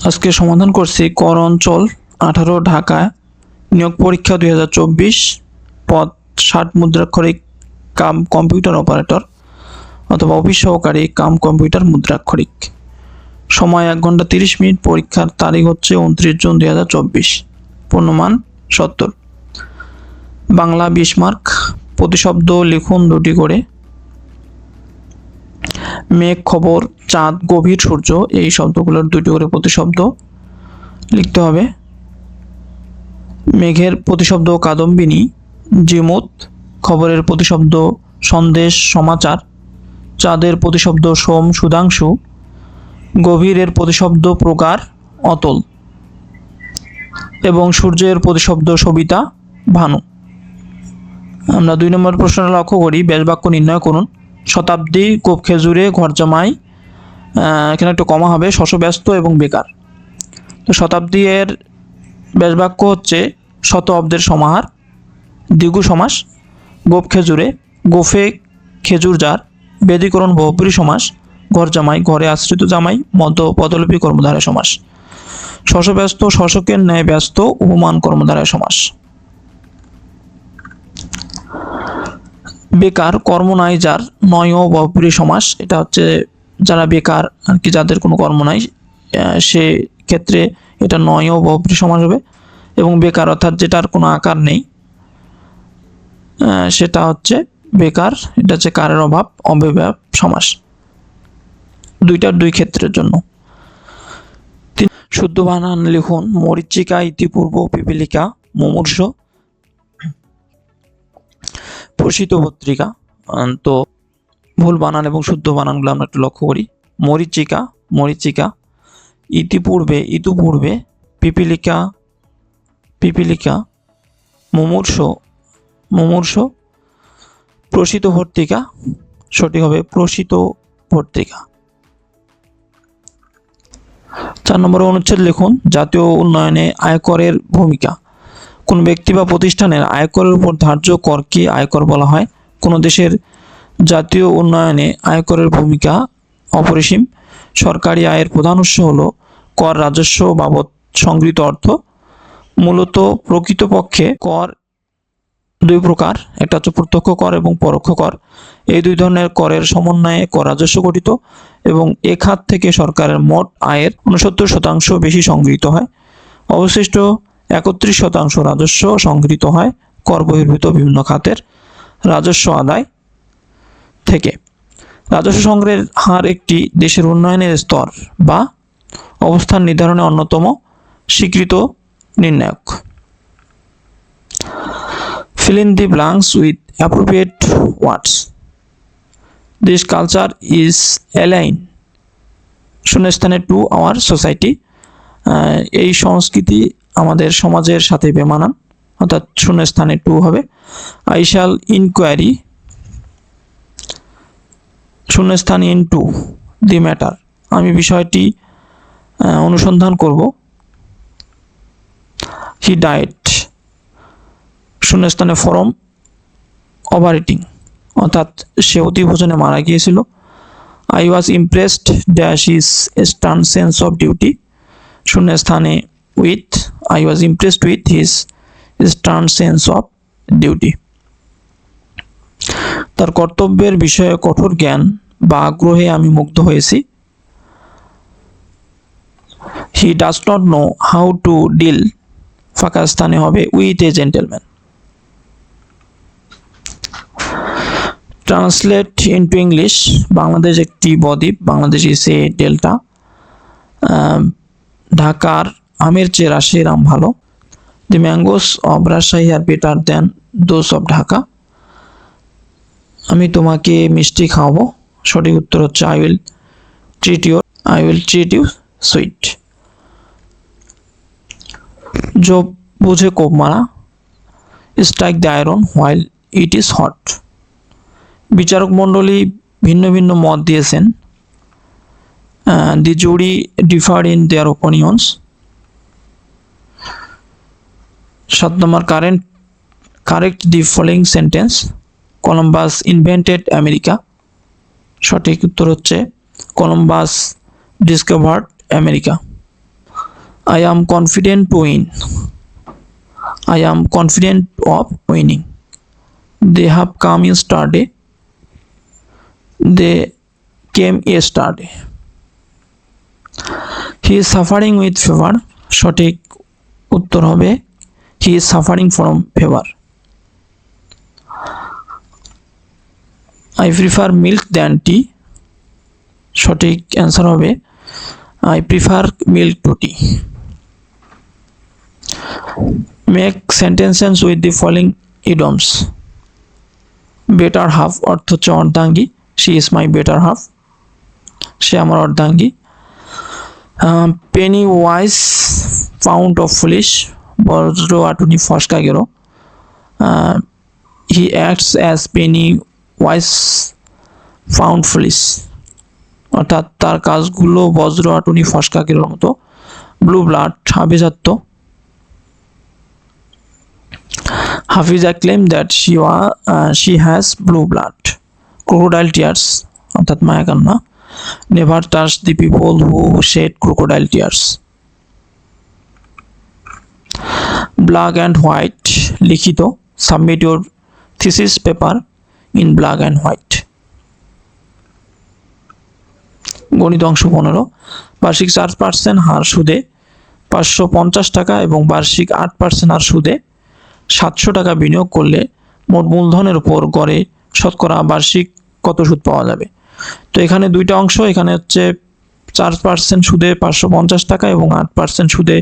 আজকে সমাধান করছি কর অঞ্চল 18 ঢাকা নিয়োগ পরীক্ষা 2024 পদ 60 মুদ্রাক্ষরিক কাম কম্পিউটার অপারেটর অথবা অফিস সহকারী কাম কম্পিউটার মুদ্রাক্ষরিক। সময় 1 ঘন্টা 30 মিনিট। পরীক্ষার তারিখ হচ্ছে 29 জুন 2024। পূর্ণমান 70। বাংলা 20 মার্ক। প্রতিশব্দ লিখুন 2টি করে। মেঘ, খবর, চাঁদ, গভীর, সূর্য, এই শব্দগুলোর 2টি করে প্রতিশব্দ লিখতে হবে। মেঘের প্রতিশব্দ কাদম্বিনী, জিমুত। খবরের প্রতিশব্দ সন্দেশ, সমাচার। চাঁদের প্রতিশব্দ সোম, সুধাংশু। গভীরের প্রতিশব্দ প্রকার, অতল। এবং সূর্যের প্রতিশব্দ সবিতা, ভানু। আমরা 2 নম্বর প্রশ্নটা লক্ষ্য করি। ব্যাস বাক্য নির্ণয় করুন। শতাব্দী, কোপ খেজুরে, ঘর জামাই, এখানে একটু কমা হবে, শশব্যস্ত এবং বেকার। তো শতাব্দী এর ব্যাস বাক্য হচ্ছে শত অব্দের সমাহার, দ্বিগু সমাস। গোপ খেজুরে, গোফে খেজুর যার, বেদীকরণ বহুব্রী সমাস। ঘর জামাই, ঘরে আশ্রিত জামাই, মধ্য পদলোপী কর্মধারয় সমাস। শশব্যস্ত, শশকের ন্যায় ব্যস্ত, উপমান কর্মধারয় সমাস। বেকার, কর্ম নাই যার, নয় বহুব্রী সমাস। এটা হচ্ছে যারা বেকার আর কি, যাদের কোনো কর্ম নাই, সে ক্ষেত্রে এটা নয় বহুব্রী সমাস হবে। এবং বেকার অর্থাৎ যেটার কোনো আকার নেই, সেটা হচ্ছে বেকার। এটা হচ্ছে কারের অভাব, অব্যয়ভাব সমাস। 2টার 2 ক্ষেত্রের জন্য। শুদ্ধ বানান লিখুন। মরীচিকা, ইতিপূর্ব, পিপীলিকা, মুমূর্ষ, প্রসিত পত্রিকা। তো ভুল বানান এবং শুদ্ধ বানানগুলো আমরা একটু লক্ষ্য করি। মরীচিকা, মরীচিকা। ইতিপূর্বে, ইতিপূর্বে। পিপীলিকা, পিপীলিকা। মুমূর্ষ, মুমূর্ষ। প্রসিত পত্রিকা, সঠিক হবে প্রসিত পত্রিকা। 4 নম্বর অনুচ্ছেদ লিখুন। জাতীয় উন্নয়নে আয়করের ভূমিকা। কোন ব্যক্তি বা প্রতিষ্ঠানের আয়করের উপর ধার্য করকে আয়কর বলা হয়। কোন দেশের জাতীয় উন্নয়নে আয়করের ভূমিকা অপরিসীম। সরকারি আয়ের প্রধান উৎস হলো কর রাজস্ব বাবদ সংগৃহীত অর্থ। মূলত প্রকৃতপক্ষে কর 2 প্রকার, একটা হচ্ছে প্রত্যক্ষ কর এবং পরোক্ষ কর। এই 2 ধরনের করের সমন্বয়ে কর রাজস্ব গঠিত এবং এ খাত থেকে সরকারের মোট আয়ের 69% বেশি সংগৃহীত হয়। অবশিষ্ট 31% রাজস্ব সংগৃহীত হয় কর বহির্ভূত বিভিন্ন খাতের রাজস্ব আদায় থেকে। রাজস্ব সংগ্রহের হার একটি দেশের উন্নয়নের স্তর বা অবস্থান নির্ধারণে অন্যতম স্বীকৃত নির্ণায়ক। Fill in the blanks with appropriate words. This culture is alien শূন্যস্থানে to our society. এই সংস্কৃতি আমাদের সমাজের সাথে বেমানান, অর্থাৎ শূন্যস্থানে to হবে। I shall inquiry শূন্যস্থানে into the matter, আমি বিষয়টি অনুসন্ধান করব। He died শূন্যস্থানে from overeating, অর্থাৎ সে অতিভোজনে মারা গিয়েছিল। I was impressed dash his stern sense of duty শূন্যস্থানে with, I was impressed with his stern sense of duty। তার কর্তব্যের বিষয়ে কঠোর জ্ঞান বা আগ্রহে আমি মুগ্ধ হয়েছি। He does not know how to deal ফাঁকা স্থানে হবে with a gentleman। Translate into English. Bangladesh একটি বদ্বীপ, বাংলাদেশ ইজ এ ডেল্টা। ঢাকার আমের চেয়ে রাজশাহীর আম ভালো। The mangoes of Rajshahi are better than those of Dhaka. আমি তোমাকে মিষ্টি খাওয়াবো, সঠিক উত্তর হচ্ছে I will treat you sweet. জব বুঝে কোপ মারা। Strike the iron while it is hot. বিচারক মণ্ডলী ভিন্ন ভিন্ন মত দিয়েছেন। The jury differed in their opinions. 7 নম্বর correct the following sentence. Columbus invented America, সঠিক উত্তর হচ্ছে Columbus discovered America. I am confident to win. I am confident of winning. They have come yesterday. They came yesterday. He is suffering with fever. সঠিক উত্তর হবে he is suffering from fever. I prefer milk than tea. সঠিক answer হবে I prefer milk to tea. Make sentences with the following idioms. Better half অর্থ হচ্ছে অর্ধাঙ্গী, she is my better half, সে আমার অর্ধাঙ্গী। penny wise pound of foolish, বজ্র আটুনি ফসকা গেল। he acts as penny wise found foolish, অর্থাৎ তার কাজগুলো বজ্র আটুনি ফসকা গেলের মতো। ব্লু ব্লাড আভিজাত্য। Hafiza claimed that she has blue blood. Crocodile tears অর্থাৎ মায়া কান্না। Never touch the people who shed crocodile tears. Black and white লিখিত। Submit your thesis paper in black and white. গণিত অংশ 15। বার্ষিক 4% হার সুদে 550 টাকা এবং বার্ষিক 8% হার সুদে 700 টাকা বিনিয়োগ করলে মোট মূলধনের উপর গড়ে শতকরা বার্ষিক কত সুদ পাওয়া যাবে। তো এখানে দুইটা অংশ, এখানে হচ্ছে 4% সুদে 550 টাকা এবং 8% সুদে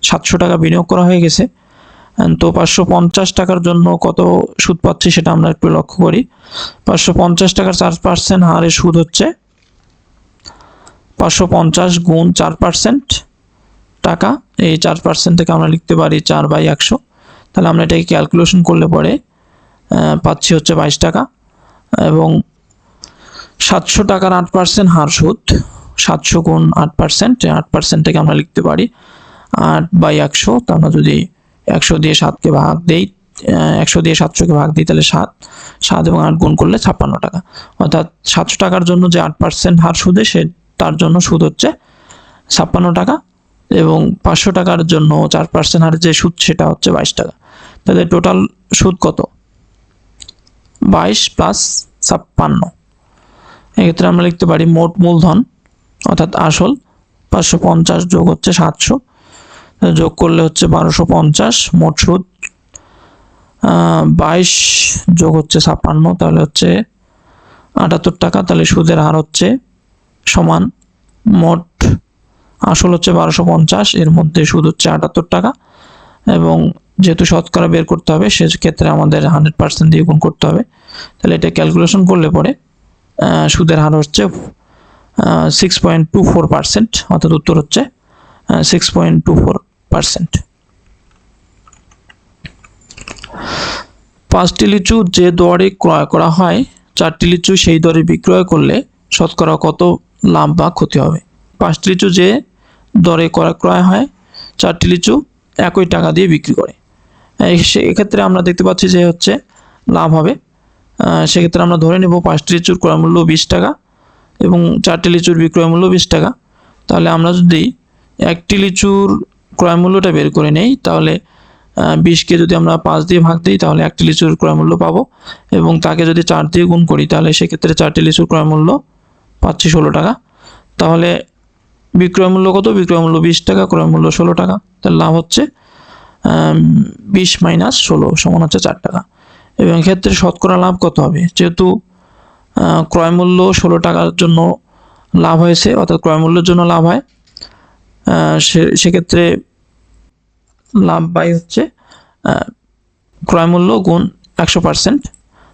700 টাকা বিনিয়োগ করা হয়ে গেছে। তো 550 টাকার জন্য কত সুদ পাচ্ছি সেটা আমরা একটু লক্ষ্য করি। 550 টাকার 4% হারের সুদ হচ্ছে 550 গুণ 4% টাকা। এই 4% থেকে আমরা লিখতে পারি 4/100। তাহলে আমরা এটাকে ক্যালকুলেশন করলে পরে পাচ্ছি হচ্ছে 22 টাকা। এবং 700 টাকার 8% হার সুদ, 700 গুণ 8%, 8% থেকে আমরা লিখতে পারি 8/100। তো আমরা যদি 100 দিয়ে 7কে ভাগ দেই, 100 দিয়ে 700কে ভাগ দিই, তাহলে 7 এবং 8 গুণ করলে 56 টাকা। অর্থাৎ 700 টাকার জন্য যে 8% হার সুদে তার জন্য সুদ হচ্ছে 56 টাকা, এবং 500 টাকার জন্য 4% হারে যে সুদ সেটা হচ্ছে 22 টাকা। তাহলে টোটাল সুদ কত? 22 প্লাস 56। এক্ষেত্রে আমরা লিখতে পারি মোট মূলধন অর্থাৎ আসল 550 যোগ হচ্ছে 700, যোগ করলে হচ্ছে 1250, মোট সুদ 22 যোগ হচ্ছে 56, তাহলে হচ্ছে 78 টাকা। তাহলে সুদের হার হচ্ছে সমান মোট আসল হচ্ছে 1250, এর মধ্যে সুদ হচ্ছে 78 টাকা, এবং যেহেতু শতকরা বের করতে হবে সেক্ষেত্রে আমাদের 100% দিয়ে গুণ করতে হবে। তাহলে এটা ক্যালকুলেশন করলে পরে সুদের হার হচ্ছে 6.24%, অর্থাৎ উত্তর হচ্ছে 6.24%। 5টি লিচু যে দরে ক্রয় করা হয় 4টি লিচু সেই দরে বিক্রয় করলে শতকরা কত লাভ বা ক্ষতি হবে? 5টি লিচু যে দরে ক্রয় হয় 4টি লিচু একই টাকা দিয়ে বিক্রি করে, এক্ষেত্রে আমরা দেখতে পাচ্ছি যে হচ্ছে লাভ হবে। সেক্ষেত্রে আমরা ধরে নেব 5টি লিচুর ক্রয় মূল্য 20 টাকা এবং 4টি লিচুর বিক্রয় মূল্য 20 টাকা। তাহলে আমরা যদি একটি লিচুর ক্রয় মূল্যটা বের করে নেই, তাহলে 20কে যদি আমরা 5 দিয়ে ভাগ দিই তাহলে একটি লিচুর ক্রয় মূল্য পাবো, এবং তাকে যদি 4 দিয়ে গুণ করি তাহলে সেক্ষেত্রে 4টি লিচুর ক্রয় মূল্য পাচ্ছি 16 টাকা। তাহলে বিক্রয় মূল্য কত? বিক্রয় মূল্য 20 টাকা, ক্রয় মূল্য 16 টাকা। তাহলে লাভ হচ্ছে 20 মাইনাস 16 সমান হচ্ছে 4 টাকা। এবং এক্ষেত্রে শতকরা লাভ কত হবে? যেহেতু ক্রয় মূল্য 16 টাকার জন্য লাভ হয়েছে, অর্থাৎ ক্রয় মূল্যের জন্য লাভ হয়, সেক্ষেত্রে লাভ বাই হচ্ছে ক্রয় মূল্য গুণ 100%।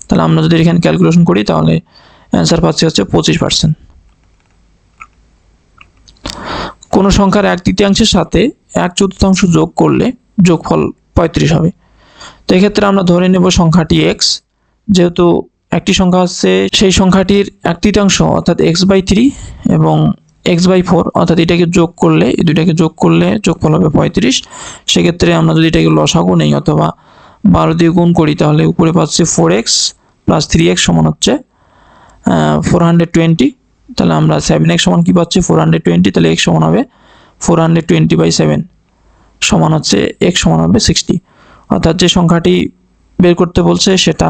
তাহলে আমরা যদি এখানে ক্যালকুলেশন করি তাহলে অ্যান্সার পাচ্ছি হচ্ছে 25%। কোনো সংখ্যার 1/3 সাথে 1/4 যোগ করলে যোগফল 35 হবে। তো এক্ষেত্রে আমরা ধরে নেব সংখ্যাটি x, যেহেতু একটি সংখ্যা আছে সেই সংখ্যাটির 1/3 অর্থাৎ x/3 এবং x/4, অর্থাৎ এটাকে যোগ করলে এই দুইটাকে যোগ করলে যোগফল হবে 35। সেক্ষেত্রে আমরা যদি এটাকে লসাগু নেই অথবা 12 দিয়ে গুণ করি তাহলে উপরে পাচ্ছি 4x প্লাস 3x সমান হচ্ছে 420। তাহলে আমরা 7x সমান কি পাচ্ছি? 420। তাহলে x সমান হবে 420/7। সমান হচ্ছে x সমান হবে 60, অর্থাৎ যে সংখ্যাটি বের করতে বলছে সেটা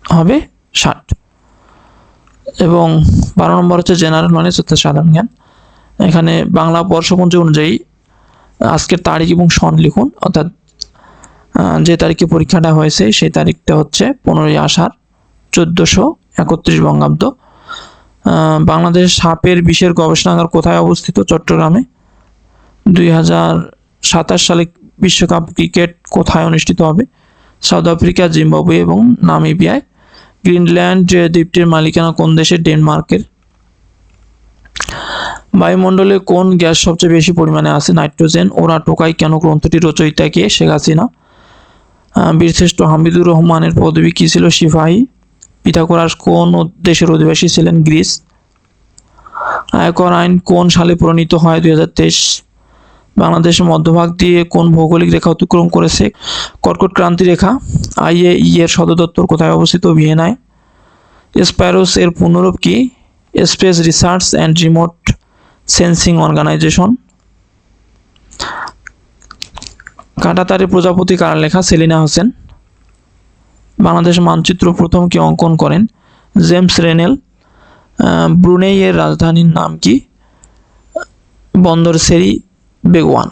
হবে 60। এবং 12 নম্বর হচ্ছে জেনারেল নলেজ অর্থাৎ সাধারণ জ্ঞান। এখানে বাংলা বর্ষপঞ্জি অনুযায়ী আজকের তারিখ এবং সন লিখুন, অর্থাৎ যে তারিখে পরীক্ষাটা হয়েছে সেই তারিখটা হচ্ছে 15ই আষাঢ় 1431 বঙ্গাব্দ। বাংলাদেশ সাপের বিষের গবেষণাগার কোথায় অবস্থিত? চট্টগ্রামে। 2027 সালে বিশ্বকাপ ক্রিকেট কোথায় অনুষ্ঠিত হবে? সাউথ আফ্রিকা, জিম্বাবুয়ে এবং নামিবিয়ায়। গ্রিনল্যান্ড দ্বীপটির মালিকানা কোন দেশের? ডেনমার্কের। বায়ুমণ্ডলে কোন গ্যাস সবচেয়ে বেশি পরিমাণে আছে? নাইট্রোজেন। ওরা টোকাই কেন গ্রন্থটির রচয়িতা কে? শেখ হাসিনা। বীরশ্রেষ্ঠ হামিদুর রহমানের পদবী কী ছিল? সিপাহী। পিথাগোরাস কোন দেশের অধিবাসী ছিলেন? গ্রিস। আয়কর আইন কোন সালে প্রণীত হয়? 2023। বাংলাদেশের মধ্যভাগ দিয়ে কোন ভৌগোলিক রেখা অতিক্রম করেছে? কর্কট ক্রান্তি রেখা। IAEA এর সদর দপ্তর কোথায় অবস্থিত? ভিয়েনায়। স্প্যারোস এর পূর্ণরূপ কি? Space research and remote sensing organization. কাঁটাতারের প্রজাপতি কার লেখা? সেলিনা হোসেন। বাংলাদেশের মানচিত্র প্রথম কে অঙ্কন করেন? জেমস রেনেল। ব্রুনেই এর রাজধানীর নাম কি? বন্দর সেরি বেগওয়ান।